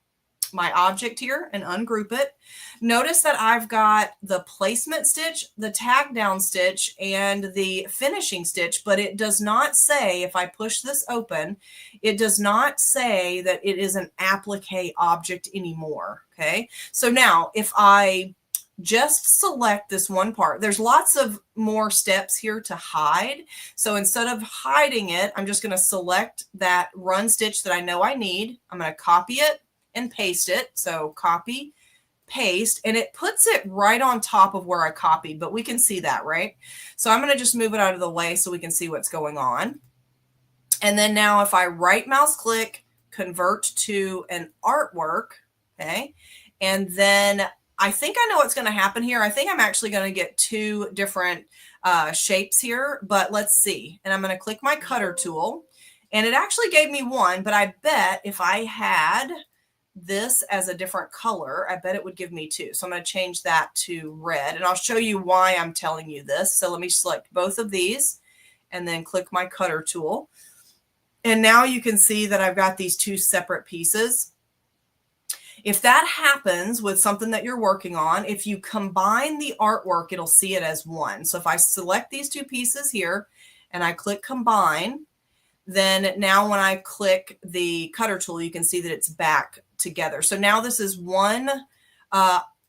object here and ungroup it. Notice that I've got the placement stitch, the tag down stitch, and the finishing stitch, but it does not say, if I push this open, it does not say that it is an applique object anymore. Okay, so now if I just select this one part, there's lots of more steps here to hide. So instead of hiding it, I'm just going to select that run stitch that I know I need. I'm going to copy it and paste it. So copy, paste, and it puts it right on top of where I copied, but we can see that, right? So I'm going to just move it out of the way so we can see what's going on. And then now if I right mouse click, convert to an artwork, okay, and then I think I know what's going to happen here. I think I'm actually going to get two different shapes here, but let's see. And I'm going to click my cutter tool, and it actually gave me one, but I bet if I had this as a different color, I bet it would give me two. So I'm going to change that to red, and I'll show you why I'm telling you this. So let me select both of these and then click my cutter tool. And now you can see that I've got these two separate pieces. If that happens with something that you're working on, if you combine the artwork, it'll see it as one. So if I select these two pieces here and I click combine, then now when I click the cutter tool, you can see that it's back together. So now this is one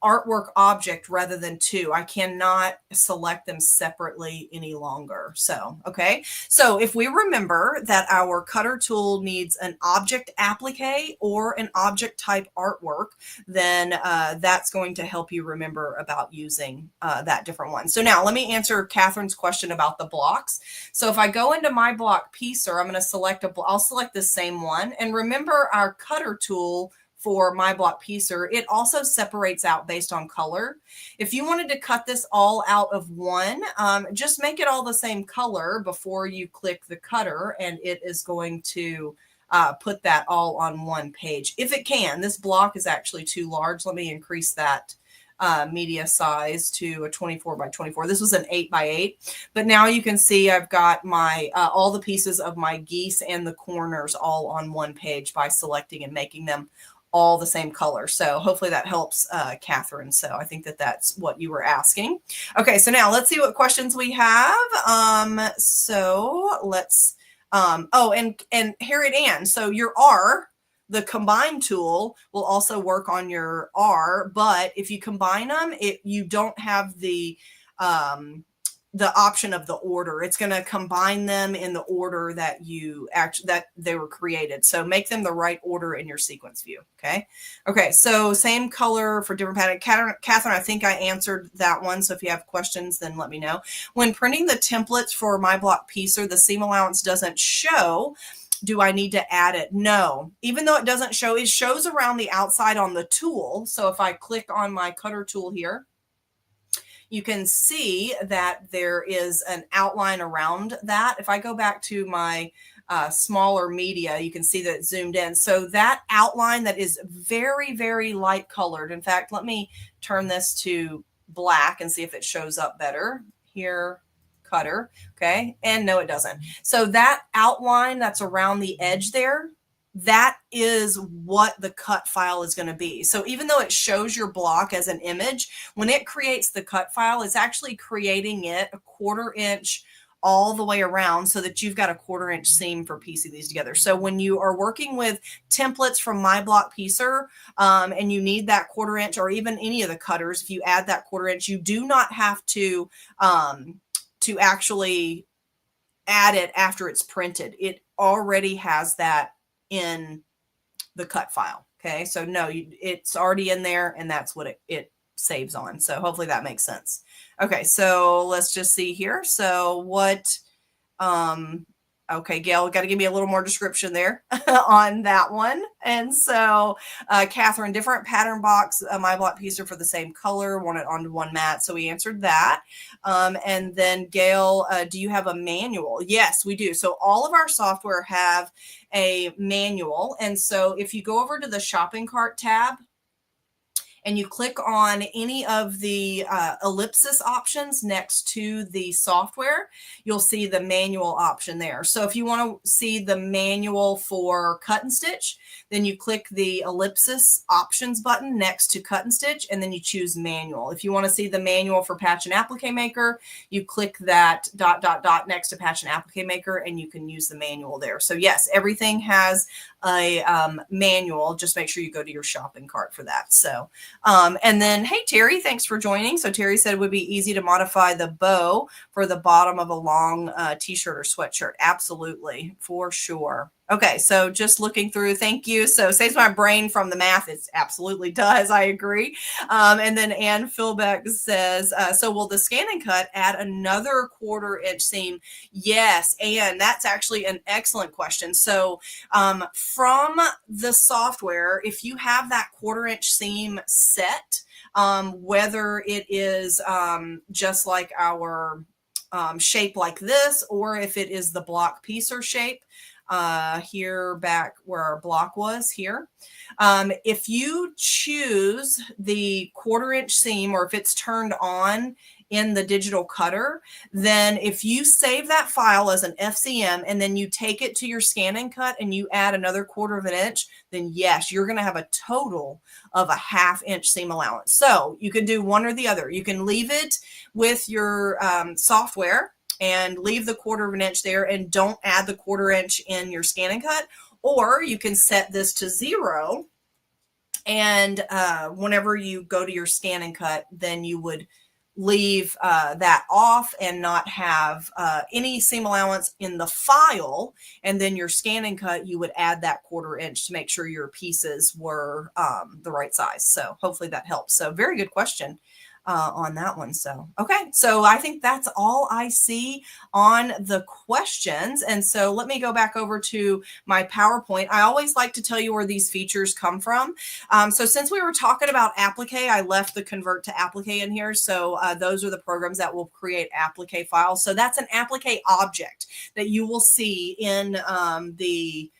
artwork object rather than two. I cannot select them separately any longer. So, okay. So if we remember that our cutter tool needs an object applique or an object type artwork, then that's going to help you remember about using that different one. So now let me answer Catherine's question about the blocks. So if I go into my block piecer, I'm going to select I'll select the same one. And remember our cutter tool for my block piecer, it also separates out based on color. If you wanted to cut this all out of one, just make it all the same color before you click the cutter, and it is going to put that all on one page. If it can. This block is actually too large. Let me increase that media size to a 24 by 24. This was an 8 by 8, but now you can see I've got my all the pieces of my geese and the corners all on one page by selecting and making them all the same color. So hopefully that helps, Catherine. So I think that that's what you were asking. Okay, so now let's see what questions we have. So let's, oh, and Harriet Ann, so your R, the combine tool will also work on your R, but if you combine them, you don't have the the option of the order. It's going to combine them in the order that that they were created. So make them the right order in your sequence view. Okay. Okay. So same color for different pattern. Catherine, I think I answered that one. So if you have questions, then let me know. When printing the templates for my block piecer, the seam allowance doesn't show. Do I need to add it? No, even though it doesn't show, it shows around the outside on the tool. So if I click on my cutter tool here, you can see that there is an outline around that. If I go back to my smaller media, you can see that it's zoomed in. So that outline that is very, very light colored. In fact, let me turn this to black and see if it shows up better here. Cutter. Okay. And no, it doesn't. So that outline that's around the edge there, that is what the cut file is going to be. So even though it shows your block as an image, when it creates the cut file, it's actually creating it a 1/4 inch all the way around so that you've got a 1/4 inch seam for piecing these together. So when you are working with templates from My Block Piecer and you need that 1/4 inch, or even any of the cutters, if you add that 1/4 inch, you do not have to actually add it after it's printed. It already has that in the cut file. Okay. So no, it's already in there and that's what it saves on. So hopefully that makes sense. Okay. So let's just see here. So what, okay, Gail, got to give me a little more description there on that one. And so, Catherine, different pattern box, My Block Piecer for the same color, want it onto one mat. So we answered that. And then Gail, do you have a manual? Yes, we do. So all of our software have a manual. And so if you go over to the shopping cart tab, and you click on any of the ellipsis options next to the software, you'll see the manual option there. So if you want to see the manual for cut and stitch, then you click the ellipsis options button next to cut and stitch, and then you choose manual. If you want to see the manual for patch and applique maker, you click that ... next to patch and applique maker, and you can use the manual there. So yes, everything has a manual. Just make sure you go to your shopping cart for that. So and then, hey, Terry, thanks for joining. So Terry said it would be easy to modify the bow for the bottom of a long t-shirt or sweatshirt. Absolutely, for sure. Okay, so just looking through, thank you. So saves my brain from the math. It absolutely does. I agree. And then Ann Philbeck says, so will the scan and cut add another 1/4 inch seam? Yes, Ann, that's actually an excellent question. So from the software, if you have that 1/4 inch seam set, whether it is just like our shape like this, or if it is the block piecer shape, here back where our block was here. If you choose the 1/4 inch seam, or if it's turned on in the digital cutter, then if you save that file as an FCM and then you take it to your scan and cut and you add another 1/4 inch, then yes, you're going to have a total of a 1/2 inch seam allowance. So you can do one or the other. You can leave it with your software and leave the 1/4 inch there and don't add the 1/4 inch in your scan and cut, or you can set this to 0. And whenever you go to your scan and cut, then you would leave that off and not have any seam allowance in the file. And then your scan and cut, you would add that 1/4 inch to make sure your pieces were the right size. So hopefully that helps. So very good question on that one. So, okay. So I think that's all I see on the questions. And so let me go back over to my PowerPoint. I always like to tell you where these features come from. So since we were talking about Appliqué, I left the convert to Appliqué in here. So those are the programs that will create Appliqué files. So that's an Appliqué object that you will see in the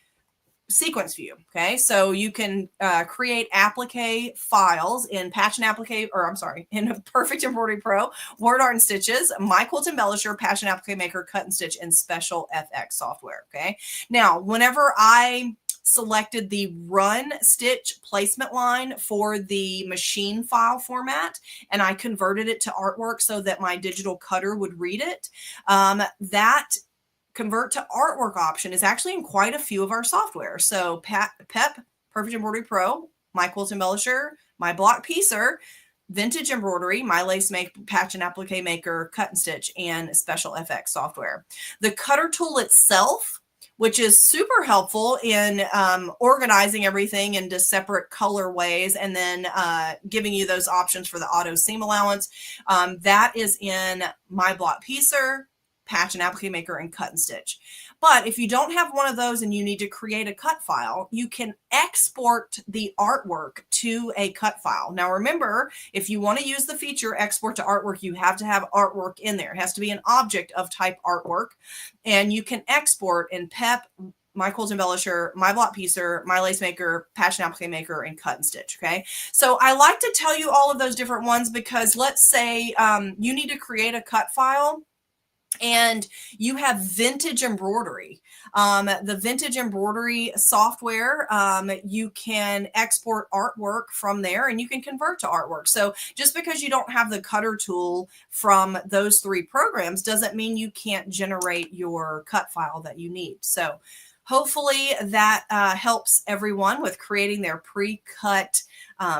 sequence view. Okay, so you can create applique files in Patch and Applique, or I'm sorry, in Perfect Embroidery Pro, Word Art and Stitches, My Quilt Embellisher, Patch and Applique Maker, Cut and Stitch, and Special FX software. Okay, now whenever I selected the run stitch placement line for the machine file format, and I converted it to artwork so that my digital cutter would read it, that convert to artwork option is actually in quite a few of our software. So PEP, Perfect Embroidery Pro, My Quilt Embellisher, My Block Piecer, vintage embroidery, my lace make, patch and applique maker, cut and stitch, and special FX software. The cutter tool itself, which is super helpful in organizing everything into separate colorways and then giving you those options for the auto seam allowance. That is in my block piecer, patch and applique maker, and cut and stitch. But if you don't have one of those and you need to create a cut file, you can export the artwork to a cut file. Now remember, if you want to use the feature export to artwork, you have to have artwork in there. It has to be an object of type artwork, and you can export in PEP, my quilt embellisher, my block piecer, my lace maker, patch and applique maker, and cut and stitch. Okay. So I like to tell you all of those different ones because let's say you need to create a cut file and you have vintage embroidery. The vintage embroidery software, you can export artwork from there and you can convert to artwork. So just because you don't have the cutter tool from those 3 programs doesn't mean you can't generate your cut file that you need. So hopefully that helps everyone with creating their pre-cut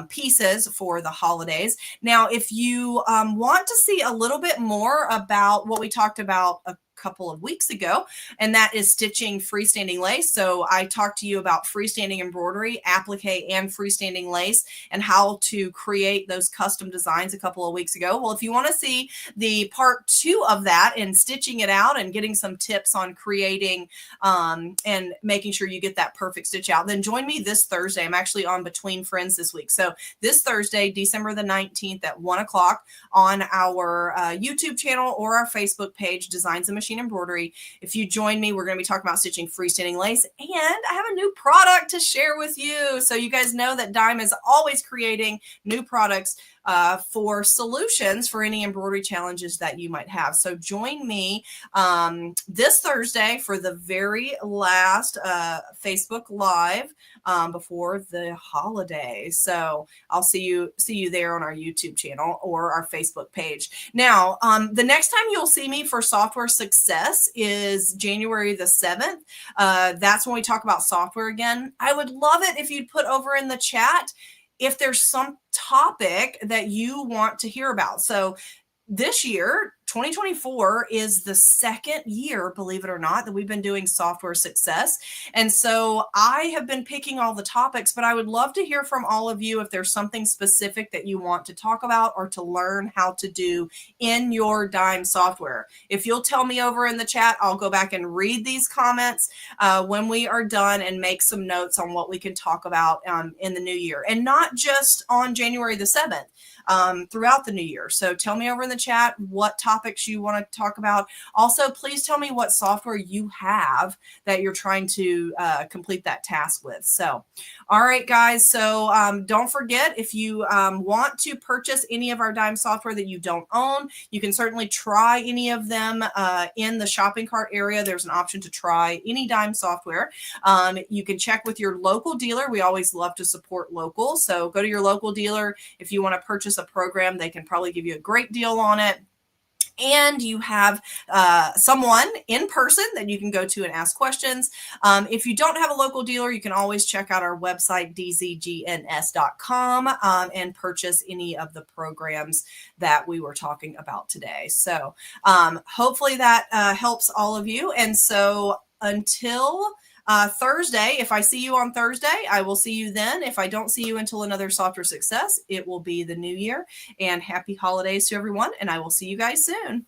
pieces for the holidays. Now, if you want to see a little bit more about what we talked about a couple of weeks ago, and that is stitching freestanding lace. So I talked to you about freestanding embroidery, applique, and freestanding lace, and how to create those custom designs a couple of weeks ago. Well, if you want to see the part 2 of that and stitching it out and getting some tips on creating and making sure you get that perfect stitch out, then join me this Thursday. I'm actually on Between Friends this week. So this Thursday, December the 19th at 1 o'clock on our YouTube channel or our Facebook page, Designs and Machine Embroidery. If you join me, we're going to be talking about stitching freestanding lace, and I have a new product to share with you. So you guys know that Dime is always creating new products for solutions for any embroidery challenges that you might have. So join me this Thursday for the very last Facebook Live before the holidays. So I'll see you there on our YouTube channel or our Facebook page. Now, the next time you'll see me for Software Success is January the 7th. That's when we talk about software again. I would love it if you'd put over in the chat if there's some topic that you want to hear about. So this year, 2024 is the 2nd year, believe it or not, that we've been doing Software Success. And so I have been picking all the topics, but I would love to hear from all of you if there's something specific that you want to talk about or to learn how to do in your Dime software. If you'll tell me over in the chat, I'll go back and read these comments when we are done and make some notes on what we can talk about in the new year, and not just on January the 7th. Throughout the new year. So tell me over in the chat what topics you want to talk about. Also, please tell me what software you have that you're trying to complete that task with. So, all right, guys. So don't forget, if you want to purchase any of our Dime software that you don't own, you can certainly try any of them in the shopping cart area. There's an option to try any Dime software. You can check with your local dealer. We always love to support local. So go to your local dealer. If you want to purchase a program, they can probably give you a great deal on it. And you have someone in person that you can go to and ask questions. If you don't have a local dealer, you can always check out our website, dzgns.com, and purchase any of the programs that we were talking about today. So hopefully that helps all of you. And so until Thursday, if I see you on Thursday, I will see you then. If I don't see you until another Software Success, it will be the new year. And happy holidays to everyone, and I will see you guys soon.